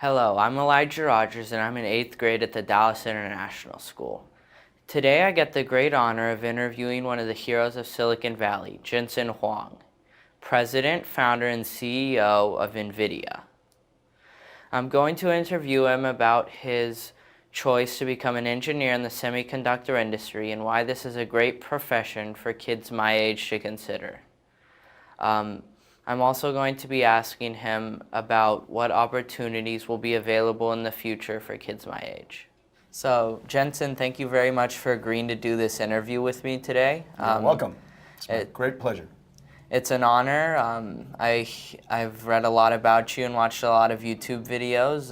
Hello, I'm Elijah Rogers and I'm in 8th grade at the Dallas International School. Today I get the great honor of interviewing one of the heroes of Silicon Valley, Jensen Huang, President, Founder, and CEO of Nvidia. I'm going to interview him about his choice to become an engineer in the semiconductor industry and why this is a great profession for kids my age to consider. I'm also going to be asking him about what opportunities will be available in the future for kids my age. So, Jensen, thank you very much for agreeing to do this interview with me today. You're welcome. It's my great pleasure. It's an honor. I've read a lot about you and watched a lot of YouTube videos.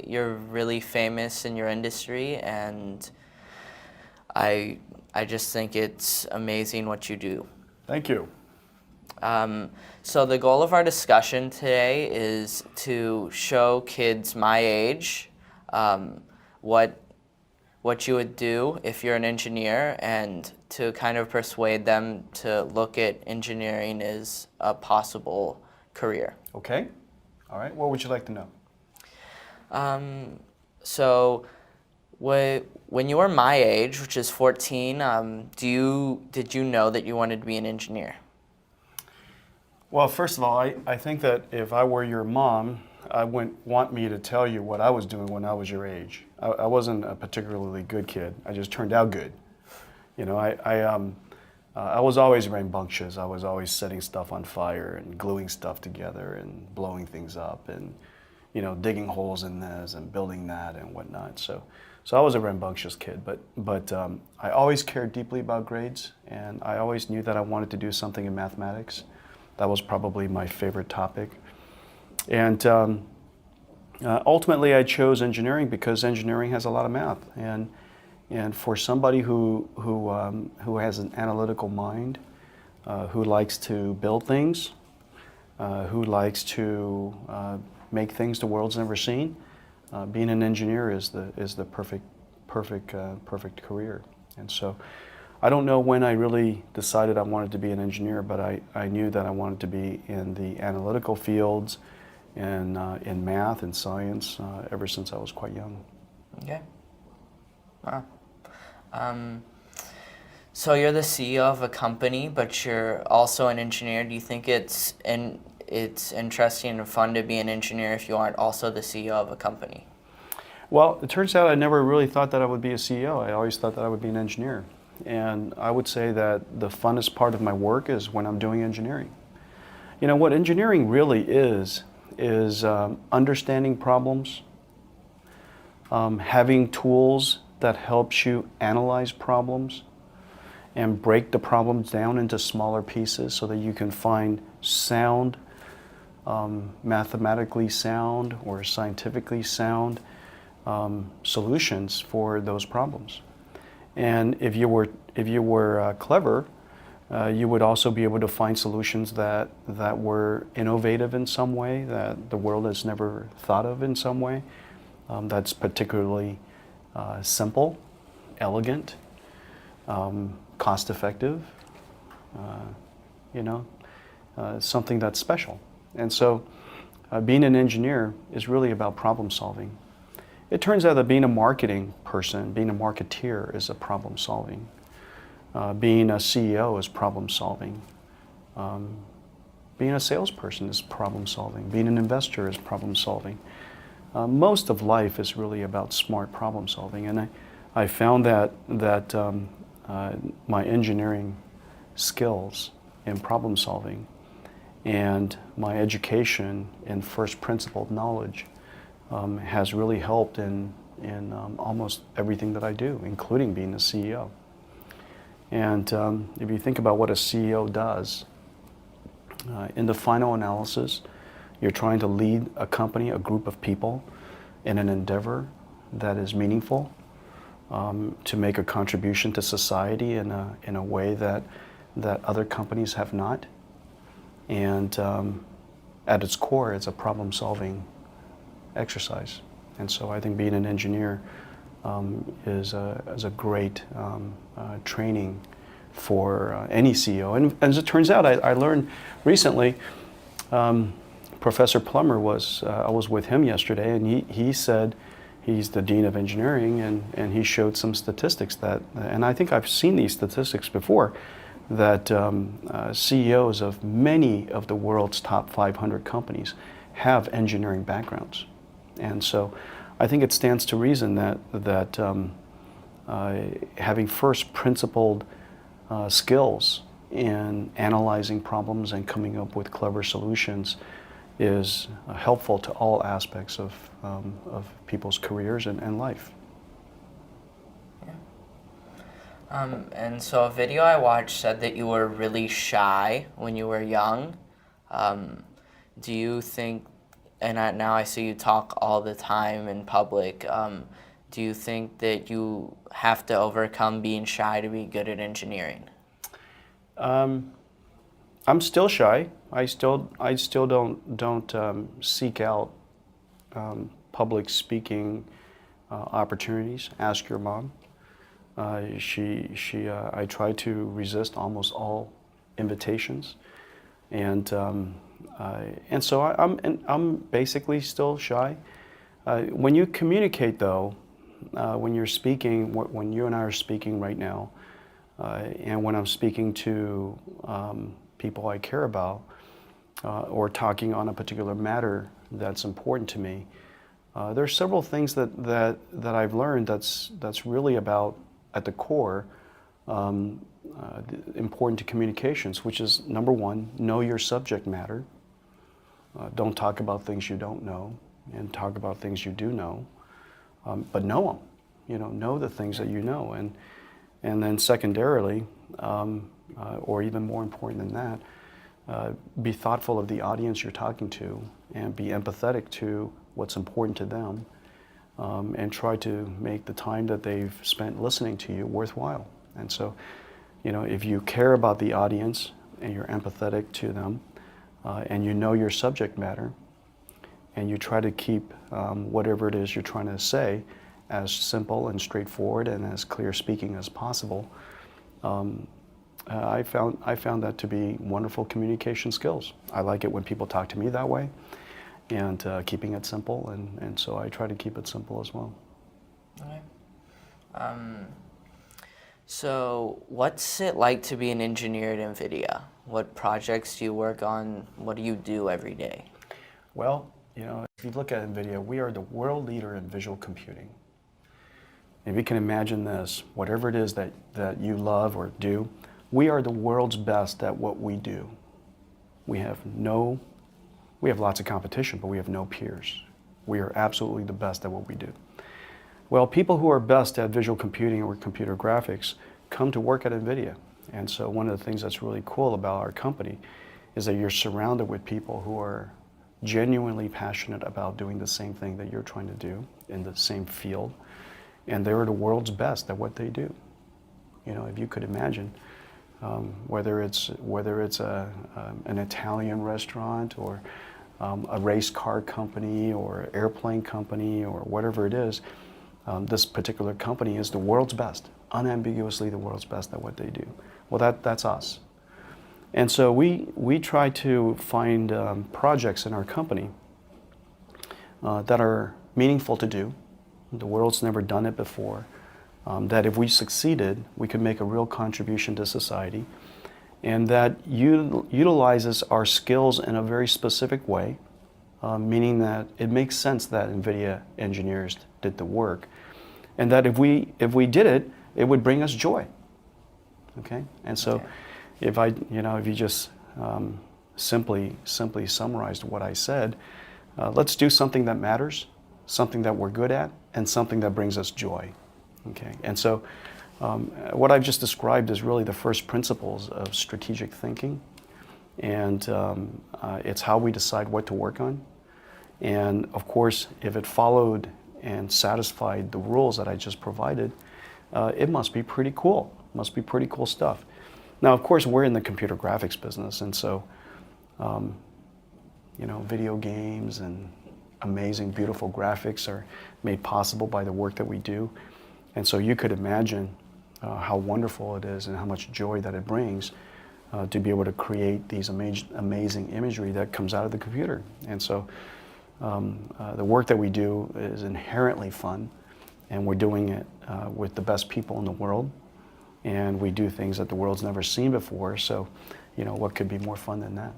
You're really famous in your industry, and I just think it's amazing what you do. Thank you. So the goal of our discussion today is to show kids my age what you would do if you're an engineer, and to kind of persuade them to look at engineering as a possible career. Okay. All right. What would you like to know? So when you were my age, which is 14, did you know that you wanted to be an engineer? Well, first of all, I think that if I were your mom, I wouldn't want me to tell you what I was doing when I was your age. I wasn't a particularly good kid. I just turned out good. You know, I was always rambunctious. I was always setting stuff on fire and gluing stuff together and blowing things up and, you know, digging holes in this and building that and whatnot. So I was a rambunctious kid, but I always cared deeply about grades, and I always knew that I wanted to do something in mathematics. That was probably my favorite topic. And ultimately I chose engineering because engineering has a lot of math. And for somebody who has an analytical mind, who likes to build things, who likes to make things the world's never seen, being an engineer is the perfect career. And so I don't know when I really decided I wanted to be an engineer, but I knew that I wanted to be in the analytical fields and in math and science ever since I was quite young. Okay. Wow. So you're the CEO of a company, but you're also an engineer. Do you think it's interesting and fun to be an engineer if you aren't also the CEO of a company? Well, it turns out I never really thought that I would be a CEO. I always thought that I would be an engineer. And I would say that the funnest part of my work is when I'm doing engineering. You know, what engineering really is understanding problems, having tools that helps you analyze problems and break the problems down into smaller pieces so that you can find sound, mathematically sound or scientifically sound solutions for those problems. And if you were clever, you would also be able to find solutions that were innovative in some way, that the world has never thought of in some way, that's particularly simple, elegant, cost-effective, something that's special. And so being an engineer is really about problem solving. It turns out that being a marketing person, being a marketeer is a problem solving. Being a CEO is problem solving. Being a salesperson is problem solving. Being an investor is problem solving. Most of life is really about smart problem solving. And I found that my engineering skills in problem solving and my education in first principle knowledge has really helped in almost everything that I do, including being a CEO. And if you think about what a CEO does, in the final analysis, you're trying to lead a company, a group of people, in an endeavor that is meaningful, to make a contribution to society in a way that other companies have not. And at its core, it's a problem-solving exercise. And so I think being an engineer is a great training for any CEO. And as it turns out, I learned recently Professor Plummer I was with him yesterday, and he said, he's the Dean of Engineering, and he showed some statistics and I think I've seen these statistics before, that CEOs of many of the world's top 500 companies have engineering backgrounds. And so I think it stands to reason that having first principled skills in analyzing problems and coming up with clever solutions is helpful to all aspects of people's careers and life. Yeah. And so a video I watched said that you were really shy when you were young. Do you think, and now I see you talk all the time in public, do you think that you have to overcome being shy to be good at engineering? I'm still shy. I still don't seek out public speaking opportunities. Ask your mom. I try to resist almost all invitations, and so I'm basically still shy. When you communicate, though, when you're speaking, when you and I are speaking right now, and when I'm speaking to people I care about, or talking on a particular matter that's important to me, there are several things that I've learned that's really about, at the core, important to communications, which is, number one, know your subject matter. Don't talk about things you don't know, and talk about things you do know, but know them. Know the things that you know, and then secondarily, or even more important than that, be thoughtful of the audience you're talking to, and be empathetic to what's important to them, and try to make the time that they've spent listening to you worthwhile. And so, if you care about the audience and you're empathetic to them, and you know your subject matter, and you try to keep whatever it is you're trying to say as simple and straightforward and as clear speaking as possible, I found that to be wonderful communication skills. I like it when people talk to me that way, and keeping it simple, and so I try to keep it simple as well. Okay. So what's it like to be an engineer at Nvidia? What projects do you work on? What do you do every day? Well, if you look at Nvidia, we are the world leader in visual computing. If you can imagine this, whatever it is that you love or do, we are the world's best at what we do. We have lots of competition, but we have no peers. We are absolutely the best at what we do. Well, people who are best at visual computing or computer graphics come to work at Nvidia. And so one of the things that's really cool about our company is that you're surrounded with people who are genuinely passionate about doing the same thing that you're trying to do in the same field. And they're the world's best at what they do. If you could imagine, whether it's an Italian restaurant, or a race car company, or airplane company, or whatever it is, this particular company is the world's best, unambiguously the world's best at what they do. Well, that's us. And so we try to find projects in our company that are meaningful to do. The world's never done it before. That if we succeeded, we could make a real contribution to society, and that utilizes our skills in a very specific way, meaning that it makes sense that Nvidia engineers did the work, and that if we did it, it would bring us joy. Okay, and so Okay. if you just simply summarized what I said, let's do something that matters, something that we're good at, and something that brings us joy. Okay, and so what I've just described is really the first principles of strategic thinking, and it's how we decide what to work on. And of course, if it followed and satisfied the rules that I just provided, it must be pretty cool. Must be pretty cool stuff. Now, of course, we're in the computer graphics business, and so video games and amazing, beautiful graphics are made possible by the work that we do. And so you could imagine how wonderful it is and how much joy that it brings to be able to create these amazing imagery that comes out of the computer. And so the work that we do is inherently fun, and we're doing it with the best people in the world, and we do things that the world's never seen before. So, what could be more fun than that?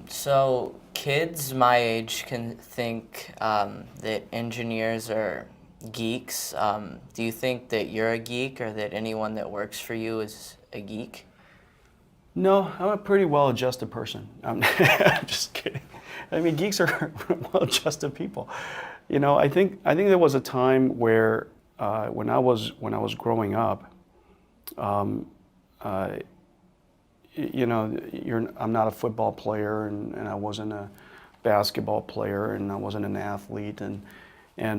So kids my age can think that engineers are geeks. Do you think that you're a geek, or that anyone that works for you is a geek? No, I'm a pretty well-adjusted person. I'm just kidding. I mean, geeks are well-adjusted people. I think there was a time where when I was growing up, I'm not a football player, and I wasn't a basketball player, and I wasn't an athlete, and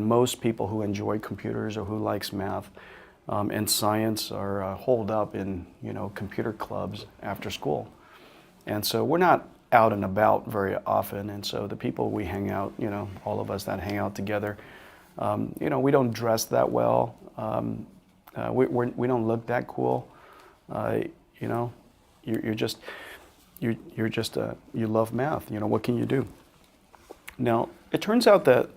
most people who enjoy computers or who likes math and science are holed up in computer clubs after school, and so we're not out and about very often. And so the people we hang out, all of us that hang out together, we don't dress that well. We don't look that cool. You love math. What can you do? Now, it turns out that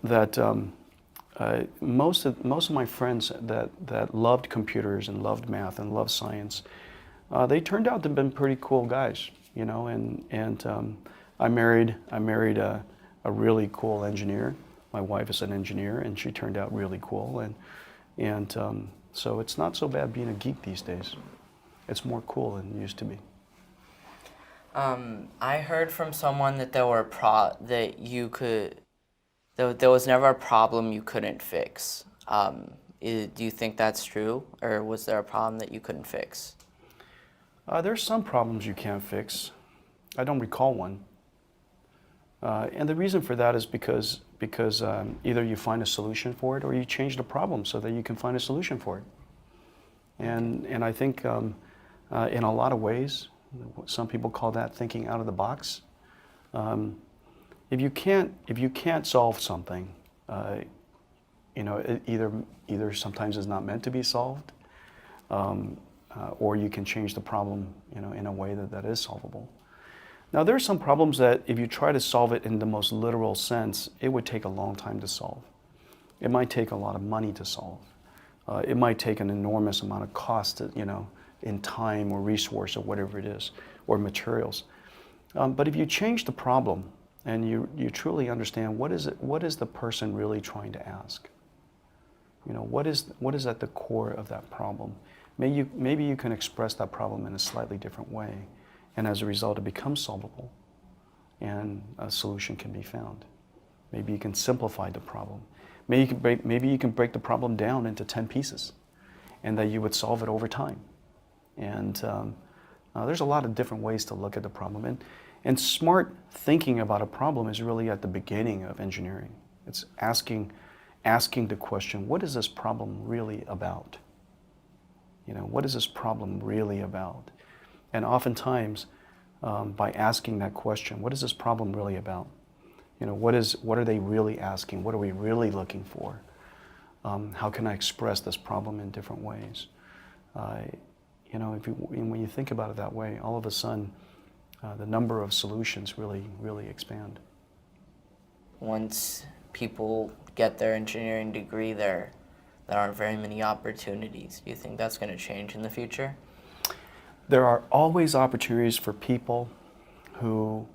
most of my friends that loved computers and loved math and loved science, they turned out to have been pretty cool guys. And I married a really cool engineer. My wife is an engineer, and she turned out really cool. And so it's not so bad being a geek these days. It's more cool than it used to be. I heard from someone that there was never a problem you couldn't fix. Do you think that's true, or was there a problem that you couldn't fix? There's some problems you can't fix. I don't recall one. And the reason for that is because either you find a solution for it, or you change the problem so that you can find a solution for it. And I think in a lot of ways, some people call that thinking out of the box. If you can't solve something, it either sometimes is not meant to be solved, or you can change the problem, in a way that is solvable. Now, there are some problems that if you try to solve it in the most literal sense, it would take a long time to solve. It might take a lot of money to solve. It might take an enormous amount of cost, in time or resource or whatever it is, or materials. But if you change the problem and you truly understand what is the person really trying to ask? What is at the core of that problem? Maybe you can express that problem in a slightly different way, and as a result it becomes solvable and a solution can be found. Maybe you can simplify the problem. Maybe you can break the problem down into 10 pieces, and that you would solve it over time. And there's a lot of different ways to look at the problem. And smart thinking about a problem is really at the beginning of engineering. It's asking the question, what is this problem really about? What is this problem really about? And oftentimes, by asking that question, what is this problem really about? What are they really asking? What are we really looking for? How can I express this problem in different ways? When you think about it that way, all of a sudden, the number of solutions really expand. Once people get their engineering degree, there aren't very many opportunities. Do you think that's going to change in the future? There are always opportunities for people who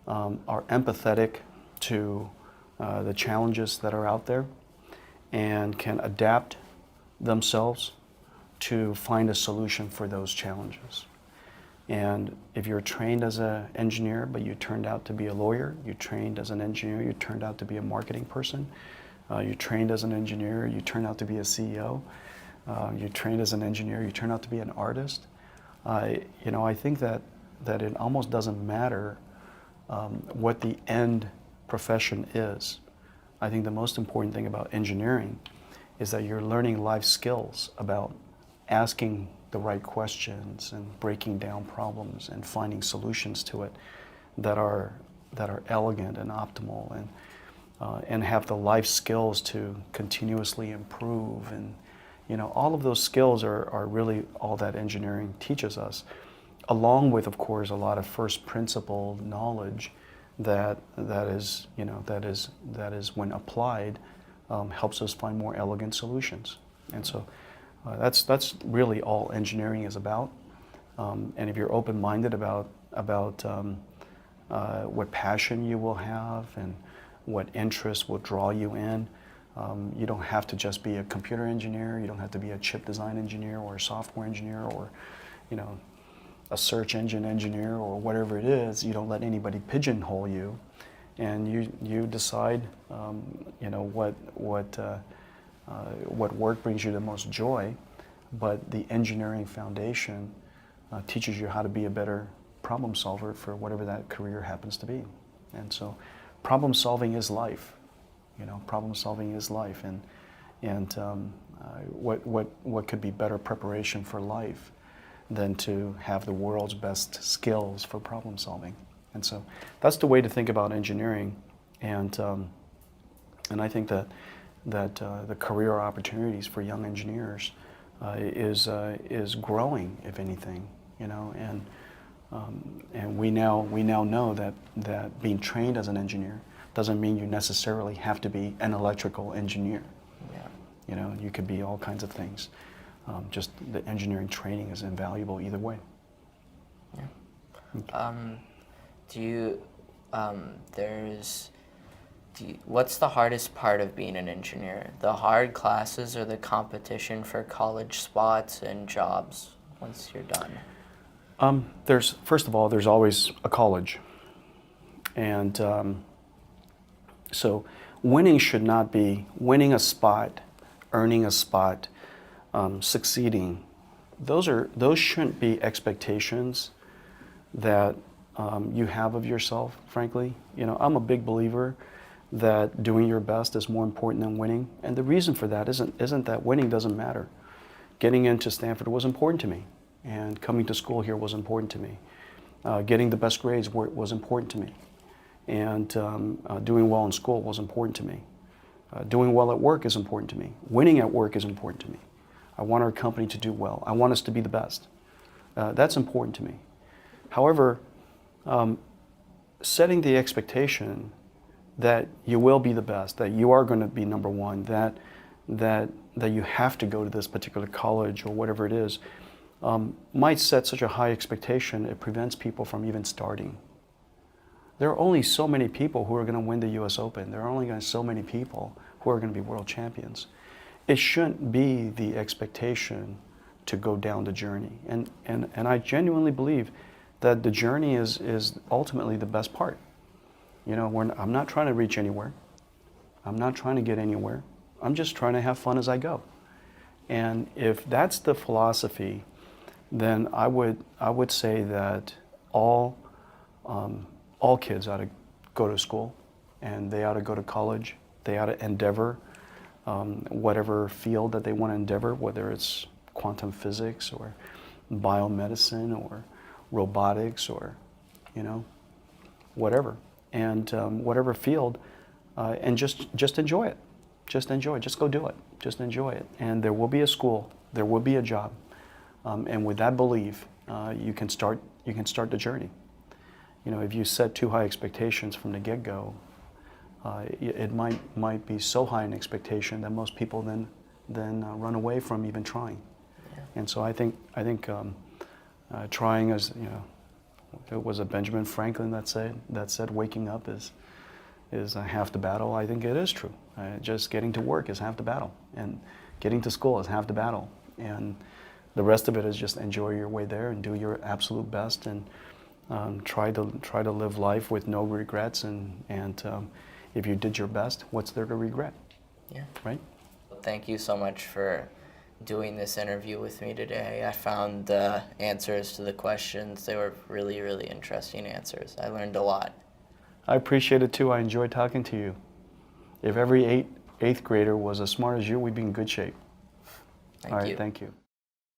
are empathetic to the challenges that are out there and can adapt themselves to find a solution for those challenges. And if you're trained as an engineer, but you turned out to be a lawyer, you trained as an engineer, you turned out to be a marketing person, you trained as an engineer, you turned out to be a CEO, you trained as an engineer, you turned out to be an artist. I think that it almost doesn't matter what the end profession is. I think the most important thing about engineering is that you're learning life skills about asking the right questions and breaking down problems and finding solutions to it that are elegant and optimal, and have the life skills to continuously improve All of those skills are really all that engineering teaches us, along with, of course, a lot of first principle knowledge that is when applied helps us find more elegant solutions. And so that's really all engineering is about. And if you're open-minded about what passion you will have and what interests will draw you in, you don't have to just be a computer engineer. You don't have to be a chip design engineer or a software engineer or, a search engine engineer or whatever it is. You don't let anybody pigeonhole you, and you decide, what work brings you the most joy. But the engineering foundation teaches you how to be a better problem solver for whatever that career happens to be. And so, problem solving is life. Problem solving is life, and what could be better preparation for life than to have the world's best skills for problem solving? And so that's the way to think about engineering, and I think that the career opportunities for young engineers is growing, if anything, and we now know that being trained as an engineer doesn't mean you necessarily have to be an electrical engineer. Yeah. You could be all kinds of things. Just the engineering training is invaluable either way. Yeah. What's the hardest part of being an engineer? The hard classes or the competition for college spots and jobs once you're done? First of all, there's always a college. And so winning should not be winning a spot, earning a spot, succeeding. Those shouldn't be expectations that you have of yourself, frankly. I'm a big believer that doing your best is more important than winning. And the reason for that isn't that winning doesn't matter. Getting into Stanford was important to me, and coming to school here was important to me. Getting the best grades was important to me. And doing well in school was important to me. Doing well at work is important to me. Winning at work is important to me. I want our company to do well. I want us to be the best. That's important to me. However, setting the expectation that you will be the best, that you are going to be number one, that you have to go to this particular college or whatever it is, might set such a high expectation it prevents people from even starting. There are only so many people who are going to win the US Open. There are only going to be so many people who are going to be world champions. It shouldn't be the expectation to go down the journey. And I genuinely believe that the journey is ultimately the best part. I'm not trying to reach anywhere. I'm not trying to get anywhere. I'm just trying to have fun as I go. And if that's the philosophy, then I would say that all kids ought to go to school, and they ought to go to college. They ought to endeavor whatever field that they want to endeavor, whether it's quantum physics or biomedicine or robotics or whatever, and whatever field, and just enjoy it. Just enjoy it. Just go do it. Just enjoy it. And there will be a school. There will be a job. And with that belief, you can start the journey. If you set too high expectations from the get-go, it might be so high an expectation that most people then run away from even trying. Yeah. And so I think trying, as it was a Benjamin Franklin that said waking up is half the battle. I think it is true. Just getting to work is half the battle, and getting to school is half the battle, and the rest of it is just enjoy your way there and do your absolute best, and try to live life with no regrets, and if you did your best, what's there to regret? Yeah. Right? Thank you so much for doing this interview with me today. I found the answers to the questions. They were really, really interesting answers. I learned a lot. I appreciate it too. I enjoyed talking to you. If every eighth grader was as smart as you, we'd be in good shape. Thank you. All right, thank you.